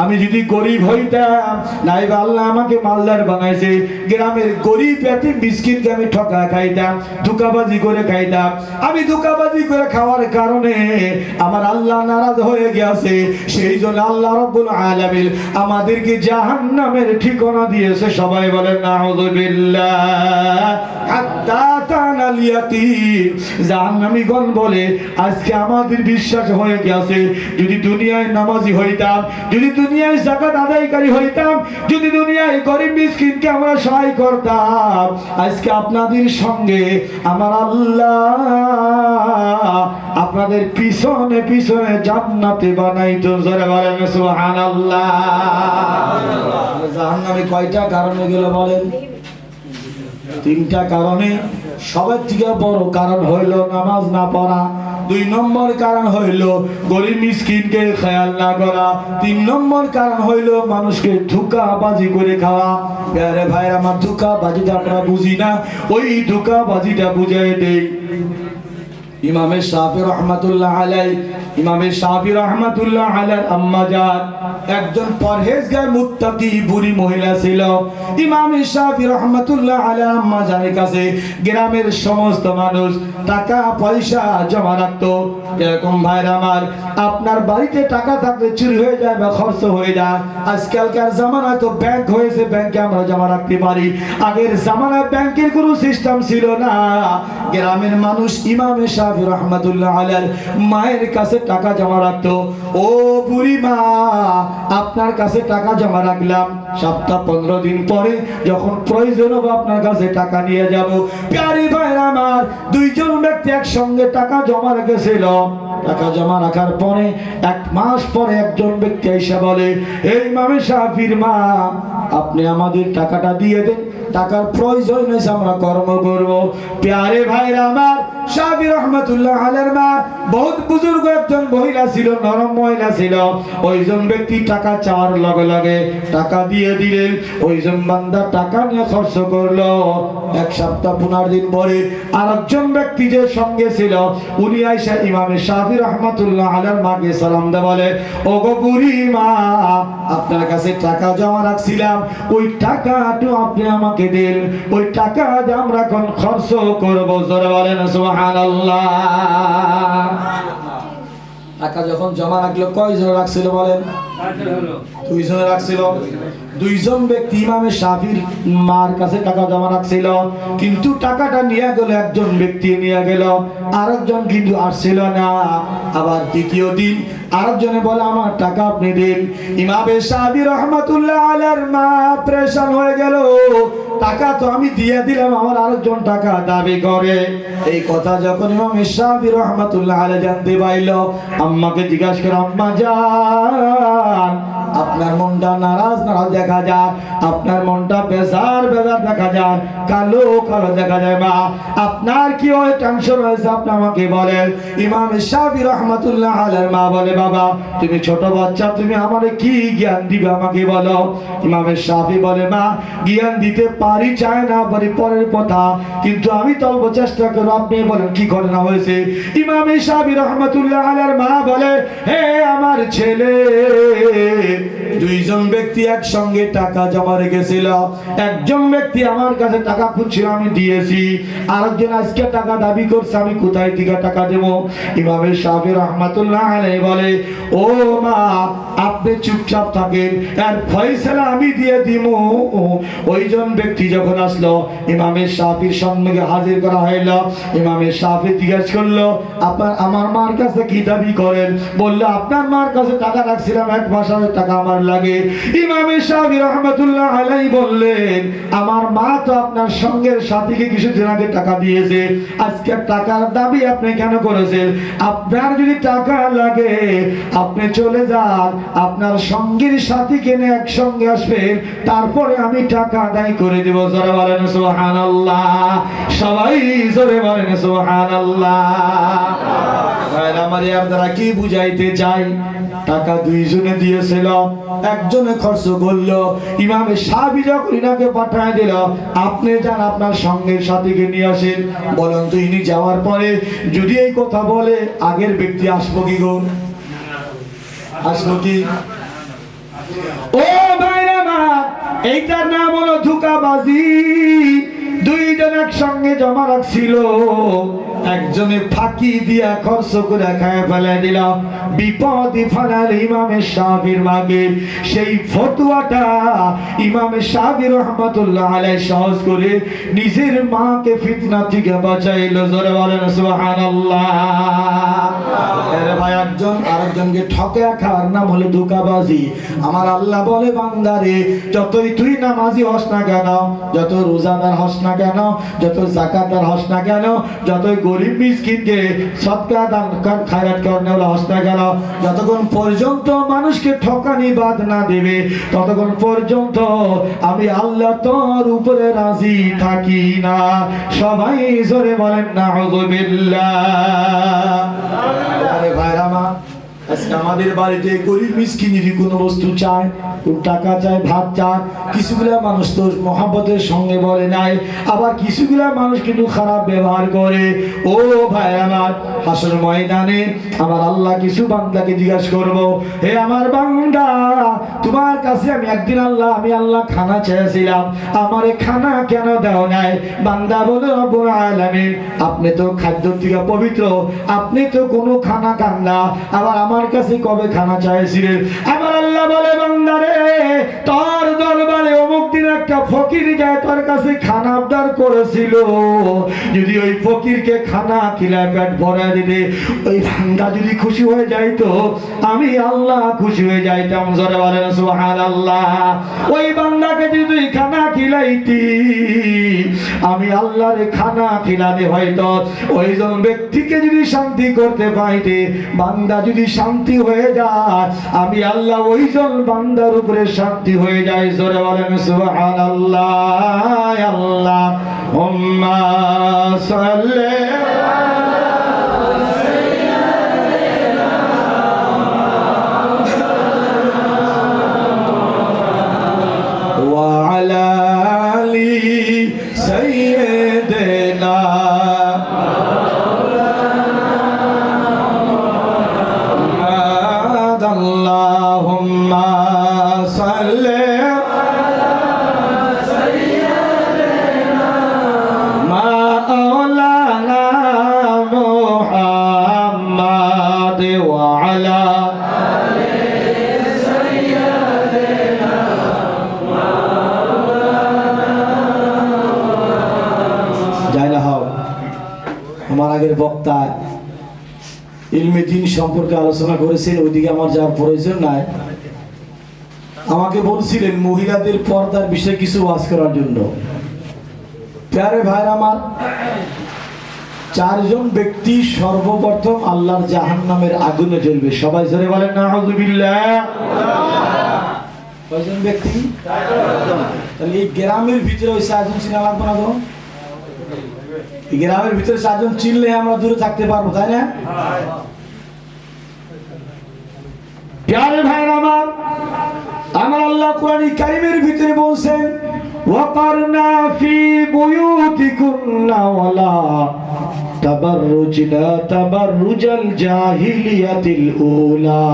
আমি যদি গরিব হইতাম, নাইবা আল্লাহ আমাকে মালদার বানাইছে, গ্রামের গরিব এতিম মিসকিনকে আমি ঠকা খাইতাম, ধোঁকাবাজি করে খাইতাম। আমি ধোঁকাবাজি করে খাওয়ার কারণে আমার আল্লাহ নারাজ হয়ে গেছে। সেই জন্য আল্লাহ রাব্বুল আলামিন আমাদেরকে জাহান্নামের ঠিকানা দিয়েছে। সবাই বলেন নাউযুবিল্লাহ। হাত্তা তানাল ইয়াকিন। জাহান্নামীগণ বলে আজকে আমাদের বিশ্বাস হয়ে গেছে, যদি দুনিয়ায় নামাজি হইতাম, যদি দুনিয়ায় যাকাত আদায়কারী হইতাম, যদি দুনিয়ায় গরিব মিসকিনকে আমরা সহায় করতাম, আজকে আপনাদের সঙ্গে আমার আল্লাহ আপনাদের পিছনে পিছনে জান্নাতে বানাইতো। জোরে বলেন সুবহানাল্লাহ। জাহান্নামে কয়টা কারণে গেল বলেন? তিনটা কারণে। সবার থেকে বড় কারণ হইল নামাজ না পড়া। 2 নম্বর কারণ হইল গরিব মিসকিনকে খেয়াল না করা। 3 নম্বর কারণ হইল মানুষকে ধোঁকাবাজি করে খাওয়া। প্যারে ভাই আমার, ধোঁকাবাজিটা আমরা বুঝি না, ওই ধোঁকাবাজিটা বুঝাই দেই। ইমামে শাফি রহমাতুল্লাহ আলাই, ইমামে শাফি রহমাতুল্লাহ আলাইহির আম্মা জান একজন পরহেজগার মুত্তাকি বুড়ি মহিলা ছিল। ইমামে শাফি রহমাতুল্লাহ আলাইহির আম্মা জানের কাছে গ্রামের সমস্ত মানুষ টাকা পয়সা জমা রাখতো। এরকম ভাইরা আমার, আপনার বাড়িতে টাকা থাকলে চুরি হয়ে যায় বা খরচ হয়ে যায়। আজকালকার জামানায় তো ব্যাংক হয়েছে, ব্যাংকে আমরা জমা রাখতে পারি। আগের জামানায় ব্যাংকের কোনো সিস্টেম ছিল না। গ্রামের মানুষ ইমামে শাফি রহমাতুল্লাহ আলাইহির মায়ের কাছে টাকা জমা রাখতো। ও বুড়ি মা, আপনার কাছে টাকা জমা রাখলাম, সপ্তাহ 15 দিন পরে যখন প্রয়োজন হবে আপনার কাছে টাকা নিয়ে যাব। প্যারি ভাইরা আমার, 2 জন ব্যক্তি একসঙ্গে টাকা জমা রেখেছিল। টাকা জমা রাখার পরে 1 মাস পরে একজন ব্যক্তি এসে বলে, এই ইমামে শাফির মা, আপনি আমাদের টাকাটা দিয়ে দেন, টাকার প্রয়োজন হয়েছে, আমরা কর্ম করব। প্যারে ভাইরা আমার, শাফি রহমাতুল্লাহ আলাইহির মা বহুত বুজুর্গ একজন মহিলা ছিল, নরম মহিলা ছিল। ওইজন ব্যক্তি টাকা চাওয়ার লগে লগে টাকা দিয়ে দিলেন। ওইজন বান্দা টাকা নিয়ে খরচ করলো। 1 সপ্তাহ 15 দিন পরে আরেকজন ব্যক্তি যে সঙ্গে ছিল, উনি আয়েশা ইমামে শাফি রহমাতুল্লাহ আলাইহির মাকে সালাম দিয়ে বলে, ওগো বুড়ি মা, আপনার কাছে টাকা জমা রাখছিলাম, ওই টাকাটা আপনি আমাকে দেন, ওই টাকা দিয়ে আমরা এখন খরচ করব। জোরে বলেন সুবহানাল্লাহ। টাকা যখন জমা রাখলো, কয়জন রাখছিল বলেন? 2 জন রাখছিল। 2 জন ব্যক্তি ইমামে শাফির মার কাছে টাকা জমা রাখছিল, কিন্তু টাকাটা নিয়ে গেল একজন ব্যক্তি নিয়ে গেল, আরেকজন কিন্তু আসছিল না। আবার দ্বিতীয় দিন আরেকজনে বলে, আমার টাকা আপনি দিন। ইমামে শাফি রহমাতুল্লাহ আলাইহির মা পরেশান হয়ে গেল, টাকা তো আমি দিয়ে দিলাম, আমার আরেকজন টাকা দাবি করে। এই কথা যখন ইমামে শাফি রহমাতুল্লাহ আলাইহি জানতে পাইল, আম্মাকে জিজ্ঞাসা করে, আম্মা জান, আপনার মনটা নারাজ নারাজ দেখা যায়, আপনার মনটা বেজার বেজার দেখা যায়, কালো কালো দেখা যায়। মা, আপনার কি হয়, টেনশন হয়েছে, আপনি আমাকে বলেন। ইমামে শাফি রহমাতুল্লাহ আলাইহির মা বলে, বাবা তুমি ছোট বাচ্চা, তুমি আমারে কি জ্ঞান দিবে আমাকে বলো। ইমামে শাফি বলে, মা জ্ঞান দিতে পারি চাই না পারি পরের কথা, কিন্তু আমি তলব চেষ্টা করব, আপনি বলেন কি ঘটনা হয়েছে। ইমামে শাফি রহমাতুল্লাহ আলাইহির মা বলে, হে আমার ছেলে, 2 জন ব্যক্তি একসঙ্গে টাকা জমা রেখেছিল। একজন ব্যক্তি আমার কাছে টাকা খুঁজছিল, আমি দিয়েছি। আরেকজন আজকে টাকা দাবি করছে, আমি কোথায় থেকে টাকা দেব? ইমামে শাফি রহমাতুল্লাহ আলাইহি বলে, ও মা, আপনি চুপচাপ থাকেন, এর ফয়সালা আমি দিয়ে দিব। ওইজন ব্যক্তি যখন আসলো, ইমামে শাফির সম্মুখে হাজির করা হইল। ইমামে শাফি জিজ্ঞাসা করলো, আপনার আমার মার কাছে কি দাবি করেন? বললো, আপনার মার কাছে টাকা রাখছিলাম, 1 মাসের টাকা আমার লাগে। ইমামে শাফি রহমাতুল্লাহ আলাইহি বললেন, আমার মা তো আপনার সঙ্গের সাথীকে কিছুদিন আগে টাকা দিয়েছে, আজকে টাকার দাবি আপনি কেন করেছেন? আপনার যদি টাকা লাগে আপনি চলে যান, আপনার সঙ্গীর সাথীকে নিয়ে একসঙ্গে আসবেন, তারপরে আমি টাকা আদায় করে দেব। জোরে বলেন সুবহানাল্লাহ। সবাই জোরে বলেন সুবহানাল্লাহ। আমার দ্বারা কি বুঝাইতে চাই? টাকা 2 জনে দিয়েছিল, একজনে খরচ করলো। ইমামে শাফি যখন ইনাকে পাঠায় দিল, আপনি যান আপনার সঙ্গের সাথীকে নিয়ে আসেন। বলেন তো, ইনি যাওয়ার পরে যদি এই কথা বলে, আগের ব্যক্তি আসবো কি গো? আসবো কি? ও ভাইরা আমার, এইটার নাম হলো ধোঁকাবাজি। দুইজন একসঙ্গে জমা রাখছিল, একজনে ফাঁকি দিয়া খরচ করে খায় ফেলে দিল, বিপদে ফেলাল ইমামে শাফির মাগে। সেই ফতোয়াটা ইমামে শাফি রহমাতুল্লাহ আলাইহি সহজ করে নিজের মাকে ফিতনা থেকে বাঁচাইলো। জোরে বলেন সুবহানাল্লাহ। আরে ভাই, একজন আরেকজনকে ঠকে খাওয়ার নাম হলো ধোঁকাবাজি। আমার আল্লাহ বলে, বান্দারে যতই তুই নামাজি হস না কেন, যত রোজাদার হস না কেন, যত যাকাতদার হস না কেন, যতই গরিব মিসকিনকে সদকা দান খায়রাত করনেওয়ালা হস না কেন, যতক্ষণ পর্যন্ত মানুষকে ঠকানি বাদ না দেবে ততক্ষণ পর্যন্ত আমি আল্লাহ তোর উপরে রাজি থাকি না। সবাই জোরে বলেন নাউযুবিল্লাহ। আরে ভাইরা আমার, আজকে আমাদের বাড়িতে গরিব মিসকিনেরই কোনো বস্তু চায়, টাকা চায়, ভাত চায়, কিছুগুলা মানুষ তো মহব্বতের সঙ্গে বলে নাই, আবার কিছুগুলা মানুষ কিন্তু খারাপ ব্যবহার করে। ও ভাই আমার, হাসর ময়দানে আমার আল্লাহ কিছু বান্দাকে জিজ্ঞাসা করব, হে আমার বান্দা, তোমার কাছে আমি একদিন আমি আল্লাহ খানা চেয়েছিলাম, আমারে খানা কেন দাও নাই? বান্দা বলে, রব্বুল আলামিন, আপনি তো খাদ্য থেকে পবিত্র, আপনি তো কোনো খানা খান না, আবার আমার কাছে কবে খানা চাইছিলেন? আমার আল্লাহ বলে, বান্দারে, তোর দরবারে অমুক দিন একটা ফকির যায় তোর কাছে খানা আবদার করেছিল, যদি ওই ফকিরকে খানা খিলায় পেট ভরা দিতে, ওই বান্দা যদি খুশি হয়ে যাইতো, আমি আল্লাহ খুশি হয়ে যাইতাম। জোরে বলেন সুবহানাল্লাহ। ওই বান্দাকে যদি তুই খানা খিলাইতি, আমি আল্লাহর খানা খিলাতে হয়তো ওইজন ব্যক্তিকে যদি শান্তি করতে পাইতে, বান্দা যদি শান্তি হয়ে যায়, আমি আল্লাহ ওইজন বান্দার উপরে শান্তি হয়ে যায়। জোরে বলেন সুবহানাল্লাহ। আল্লাহুম্মা সাল্লি ওয়া আলা আলি সাইয়্যিদিনা আল্লাহুম্মা সাল্লি মাওলানা মুহাম্মাদ ওয়া আলা যাই না হোক, আমার আগের বক্তা ইলমে দ্বীন সম্পর্কে আলোচনা করেছেন, ওইদিকে আমার যাওয়ার প্রয়োজন নাই। আমাকে বলছিলেন মহিলাদের পর্দার বিষয়ে কিছু ওয়াজ করার জন্য। প্যারে ভাইরা আমার, চারজন ব্যক্তি সর্বপ্রথম আল্লাহর জাহান্নামের আগুনে জ্বলবে। সবাই জোরে বলেন নাউযুবিল্লাহ। কয়জন ব্যক্তি? তাহলে এই গ্রামের ভিতরে ওই চারজন চিনা লাগবে না তো? এই গ্রামের ভিতরে চারজন চিনলে আমরা দূরে থাকতে পারবো, তাই না? প্যারে ভাইরা আমার, আমার আল্লাহ কোরআন কারীমের ভিতরে বলছেন, ওয়াকারনা ফি বুয়ুতিকুন্না ওয়ালা তাবাররুজনা তাবাররুজাল জাহিলিয়াতিল উলা।